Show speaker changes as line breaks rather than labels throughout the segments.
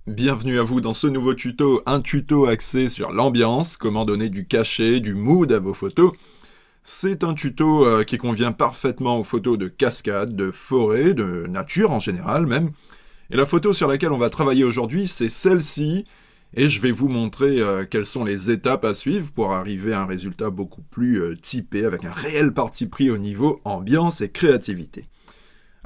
Bienvenue à vous dans ce nouveau tuto, un tuto axé sur l'ambiance, comment donner du cachet, du mood à vos photos. C'est un tuto qui convient parfaitement aux photos de cascade, de forêt, de nature en général même. Et la photo sur laquelle on va travailler aujourd'hui, c'est celle-ci, et je vais vous montrer quelles sont les étapes à suivre pour arriver à un résultat beaucoup plus typé, avec un réel parti pris au niveau ambiance et créativité.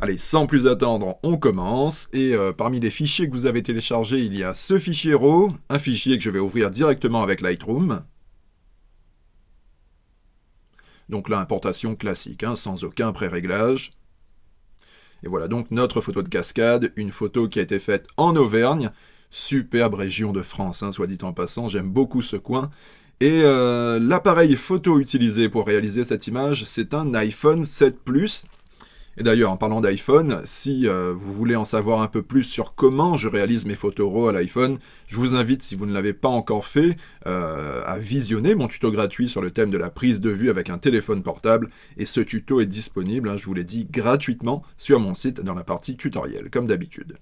Allez, sans plus attendre, on commence, et parmi les fichiers que vous avez téléchargés, il y a ce fichier RAW, un fichier que je vais ouvrir directement avec Lightroom. Donc là, importation classique, sans aucun pré-réglage. Et voilà donc notre photo de cascade, une photo qui a été faite en Auvergne, superbe région de France, soit dit en passant, j'aime beaucoup ce coin. Et l'appareil photo utilisé pour réaliser cette image, c'est un iPhone 7 Plus. Et d'ailleurs, en parlant d'iPhone, si vous voulez en savoir un peu plus sur comment je réalise mes photos RAW à l'iPhone, je vous invite, si vous ne l'avez pas encore fait, à visionner mon tuto gratuit sur le thème de la prise de vue avec un téléphone portable. Et ce tuto est disponible, je vous l'ai dit, gratuitement sur mon site dans la partie tutoriel, comme d'habitude.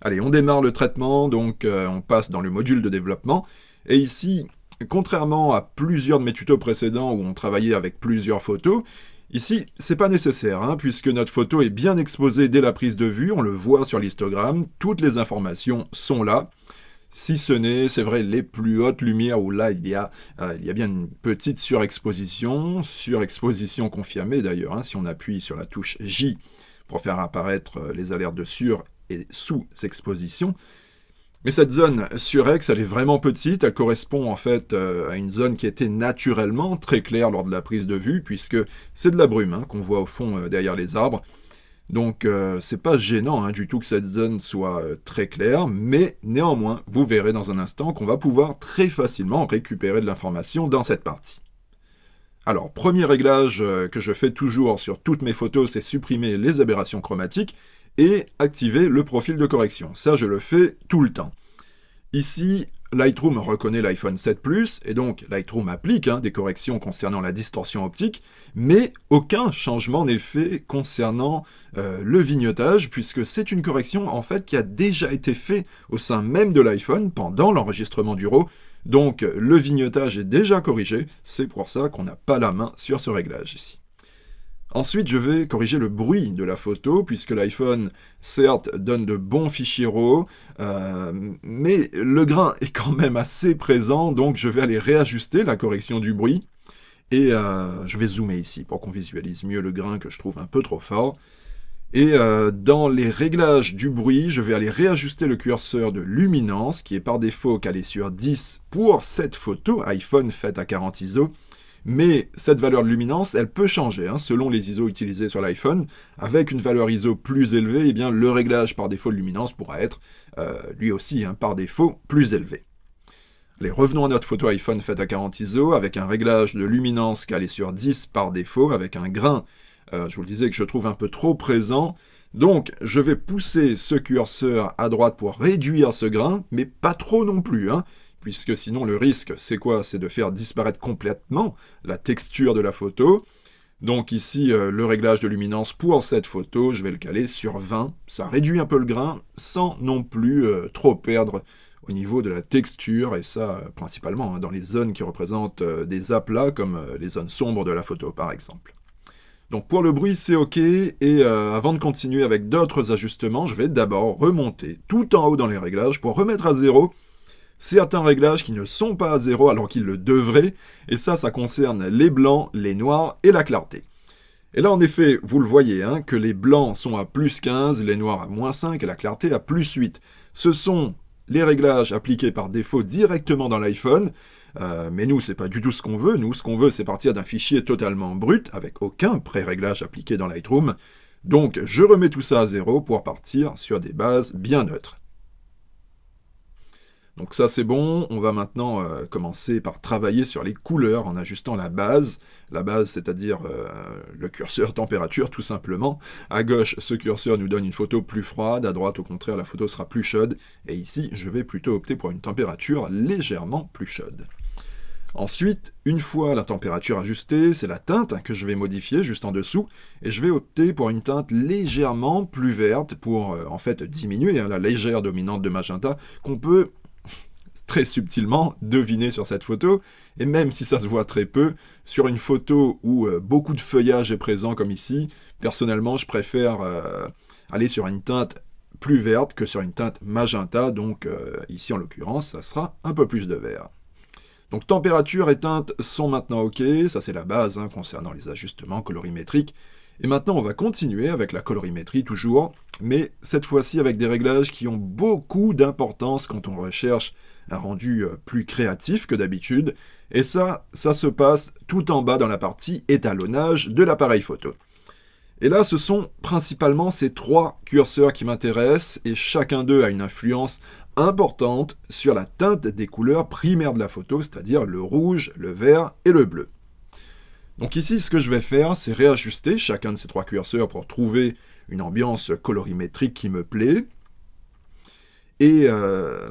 Allez, on démarre le traitement, donc on passe dans le module de développement. Et ici, contrairement à plusieurs de mes tutos précédents où on travaillait avec plusieurs photos, ici, c'est pas nécessaire, puisque notre photo est bien exposée dès la prise de vue, on le voit sur l'histogramme, toutes les informations sont là, si ce n'est, c'est vrai, les plus hautes lumières où là, il y a bien une petite surexposition confirmée d'ailleurs, si on appuie sur la touche J pour faire apparaître les alertes de sur- et sous-exposition. Mais cette zone surex, elle est vraiment petite, elle correspond en fait à une zone qui était naturellement très claire lors de la prise de vue, puisque c'est de la brume qu'on voit au fond derrière les arbres. Donc c'est pas gênant du tout que cette zone soit très claire, mais néanmoins, vous verrez dans un instant qu'on va pouvoir très facilement récupérer de l'information dans cette partie. Alors, premier réglage que je fais toujours sur toutes mes photos, c'est supprimer les aberrations chromatiques et activer le profil de correction. Ça, je le fais tout le temps. Ici, Lightroom reconnaît l'iPhone 7 Plus, et donc Lightroom applique des corrections concernant la distorsion optique, mais aucun changement n'est fait concernant le vignettage, puisque c'est une correction en fait qui a déjà été faite au sein même de l'iPhone pendant l'enregistrement du RAW. Donc le vignettage est déjà corrigé, c'est pour ça qu'on n'a pas la main sur ce réglage ici. Ensuite, je vais corriger le bruit de la photo, puisque l'iPhone, certes, donne de bons fichiers RAW, mais le grain est quand même assez présent, donc je vais aller réajuster la correction du bruit, et je vais zoomer ici pour qu'on visualise mieux le grain que je trouve un peu trop fort. Et dans les réglages du bruit, je vais aller réajuster le curseur de luminance, qui est par défaut calé sur 10 pour cette photo, iPhone faite à 40 ISO, mais cette valeur de luminance, elle peut changer selon les ISO utilisés sur l'iPhone. Avec une valeur ISO plus élevée, eh bien, le réglage par défaut de luminance pourra être, lui aussi, par défaut, plus élevé. Allez, revenons à notre photo iPhone faite à 40 ISO, avec un réglage de luminance calé sur 10 par défaut, avec un grain, je vous le disais, que je trouve un peu trop présent. Donc, je vais pousser ce curseur à droite pour réduire ce grain, mais pas trop non plus, puisque sinon le risque, c'est quoi? C'est de faire disparaître complètement la texture de la photo. Donc ici, le réglage de luminance pour cette photo, je vais le caler sur 20. Ça réduit un peu le grain, sans non plus trop perdre au niveau de la texture, et ça principalement dans les zones qui représentent des aplats, comme les zones sombres de la photo par exemple. Donc pour le bruit, c'est OK, et avant de continuer avec d'autres ajustements, je vais d'abord remonter tout en haut dans les réglages pour remettre à 0 certains réglages qui ne sont pas à 0 alors qu'ils le devraient, et ça concerne les blancs, les noirs et la clarté. Et là, en effet, vous le voyez, que les blancs sont à plus 15, les noirs à moins 5 et la clarté à plus 8. Ce sont les réglages appliqués par défaut directement dans l'iPhone, mais nous, c'est pas du tout ce qu'on veut. Nous, ce qu'on veut, c'est partir d'un fichier totalement brut, avec aucun pré-réglage appliqué dans Lightroom. Donc, je remets tout ça à 0 pour partir sur des bases bien neutres. Donc ça c'est bon, on va maintenant commencer par travailler sur les couleurs en ajustant la base c'est-à-dire le curseur température tout simplement. À gauche, ce curseur nous donne une photo plus froide, à droite au contraire la photo sera plus chaude, et ici je vais plutôt opter pour une température légèrement plus chaude. Ensuite, une fois la température ajustée, c'est la teinte que je vais modifier juste en dessous, et je vais opter pour une teinte légèrement plus verte pour en fait diminuer la légère dominante de magenta qu'on peut très subtilement deviner sur cette photo, et même si ça se voit très peu, sur une photo où beaucoup de feuillage est présent comme ici, personnellement je préfère aller sur une teinte plus verte que sur une teinte magenta, donc ici en l'occurrence ça sera un peu plus de vert. Donc température et teinte sont maintenant OK, ça c'est la base concernant les ajustements colorimétriques. Et maintenant on va continuer avec la colorimétrie toujours, mais cette fois-ci avec des réglages qui ont beaucoup d'importance quand on recherche un rendu plus créatif que d'habitude. Et ça se passe tout en bas dans la partie étalonnage de l'appareil photo. Et là, ce sont principalement ces trois curseurs qui m'intéressent, et chacun d'eux a une influence importante sur la teinte des couleurs primaires de la photo, c'est-à-dire le rouge, le vert et le bleu. Donc ici, ce que je vais faire, c'est réajuster chacun de ces trois curseurs pour trouver une ambiance colorimétrique qui me plaît. Et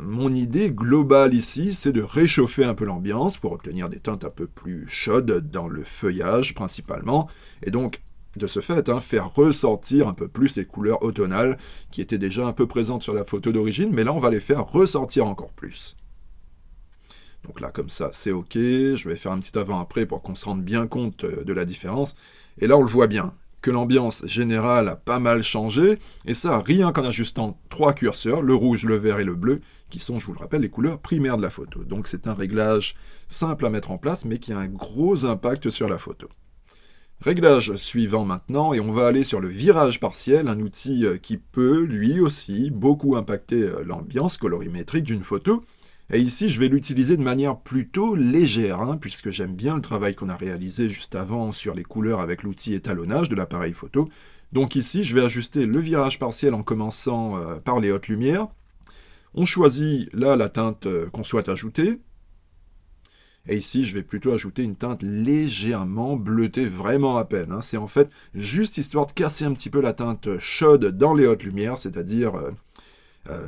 mon idée globale ici, c'est de réchauffer un peu l'ambiance pour obtenir des teintes un peu plus chaudes dans le feuillage principalement, et donc de ce fait, faire ressortir un peu plus les couleurs automnales qui étaient déjà un peu présentes sur la photo d'origine, mais là on va les faire ressortir encore plus. Donc là comme ça c'est ok, je vais faire un petit avant-après pour qu'on se rende bien compte de la différence, et là on le voit bien, que l'ambiance générale a pas mal changé, et ça rien qu'en ajustant trois curseurs, le rouge, le vert et le bleu, qui sont, je vous le rappelle, les couleurs primaires de la photo. Donc c'est un réglage simple à mettre en place, mais qui a un gros impact sur la photo. Réglage suivant maintenant, et on va aller sur le virage partiel, un outil qui peut, lui aussi, beaucoup impacter l'ambiance colorimétrique d'une photo. Et ici, je vais l'utiliser de manière plutôt légère, puisque j'aime bien le travail qu'on a réalisé juste avant sur les couleurs avec l'outil étalonnage de l'appareil photo. Donc ici, je vais ajuster le virage partiel en commençant par les hautes lumières. On choisit là la teinte qu'on souhaite ajouter. Et ici, je vais plutôt ajouter une teinte légèrement bleutée, vraiment à peine. C'est en fait juste histoire de casser un petit peu la teinte chaude dans les hautes lumières, c'est-à-dire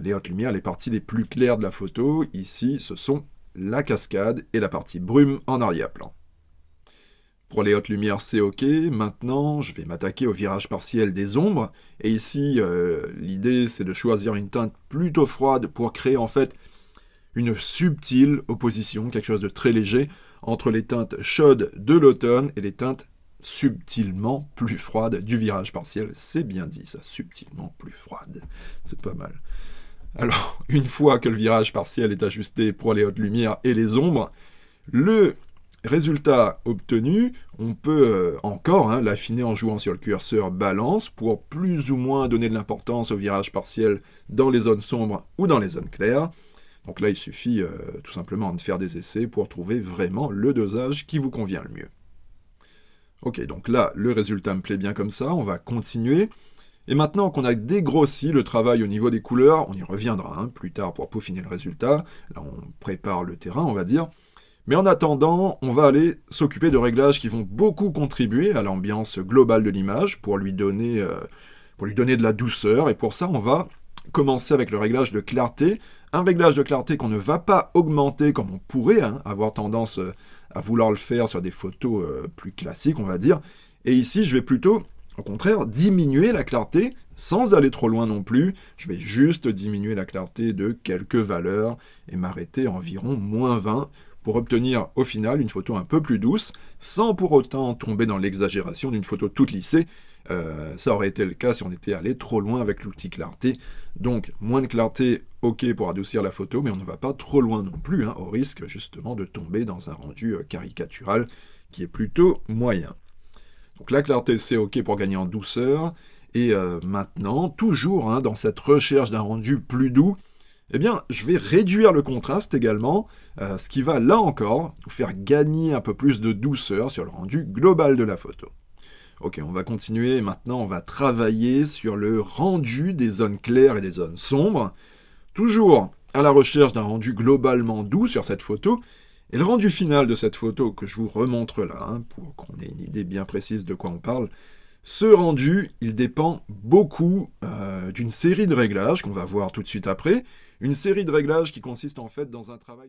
les hautes lumières, les parties les plus claires de la photo. Ici, ce sont la cascade et la partie brume en arrière-plan. Pour les hautes lumières, c'est OK. Maintenant, je vais m'attaquer au virage partiel des ombres. Et ici, l'idée, c'est de choisir une teinte plutôt froide pour créer en fait une subtile opposition, quelque chose de très léger, entre les teintes chaudes de l'automne et les teintes subtilement plus froides du virage partiel. C'est bien dit, ça, subtilement plus froide. C'est pas mal. Alors, une fois que le virage partiel est ajusté pour les hautes lumières et les ombres, le résultat obtenu, on peut encore l'affiner en jouant sur le curseur balance pour plus ou moins donner de l'importance au virage partiel dans les zones sombres ou dans les zones claires. Donc là, il suffit tout simplement de faire des essais pour trouver vraiment le dosage qui vous convient le mieux. Ok, donc là, le résultat me plaît bien comme ça, on va continuer. Et maintenant qu'on a dégrossi le travail au niveau des couleurs, on y reviendra plus tard pour peaufiner le résultat. Là, on prépare le terrain, on va dire. Mais en attendant, on va aller s'occuper de réglages qui vont beaucoup contribuer à l'ambiance globale de l'image pour lui donner de la douceur. Et pour ça, on va commencer avec le réglage de clarté. Un réglage de clarté qu'on ne va pas augmenter comme on pourrait avoir tendance à vouloir le faire sur des photos plus classiques, on va dire. Et ici, je vais plutôt, au contraire, diminuer la clarté sans aller trop loin non plus. Je vais juste diminuer la clarté de quelques valeurs et m'arrêter à environ -20 pour obtenir au final une photo un peu plus douce, sans pour autant tomber dans l'exagération d'une photo toute lissée. Ça aurait été le cas si on était allé trop loin avec l'outil clarté. Donc moins de clarté, ok pour adoucir la photo, mais on ne va pas trop loin non plus, au risque justement de tomber dans un rendu caricatural qui est plutôt moyen. Donc la clarté c'est ok pour gagner en douceur, et maintenant, toujours dans cette recherche d'un rendu plus doux, eh bien, je vais réduire le contraste également, ce qui va, là encore, nous faire gagner un peu plus de douceur sur le rendu global de la photo. Ok, on va continuer, maintenant on va travailler sur le rendu des zones claires et des zones sombres, toujours à la recherche d'un rendu globalement doux sur cette photo, et le rendu final de cette photo que je vous remontre là, pour qu'on ait une idée bien précise de quoi on parle. Ce rendu, il dépend beaucoup d'une série de réglages qu'on va voir tout de suite après, une série de réglages qui consiste en fait dans un travail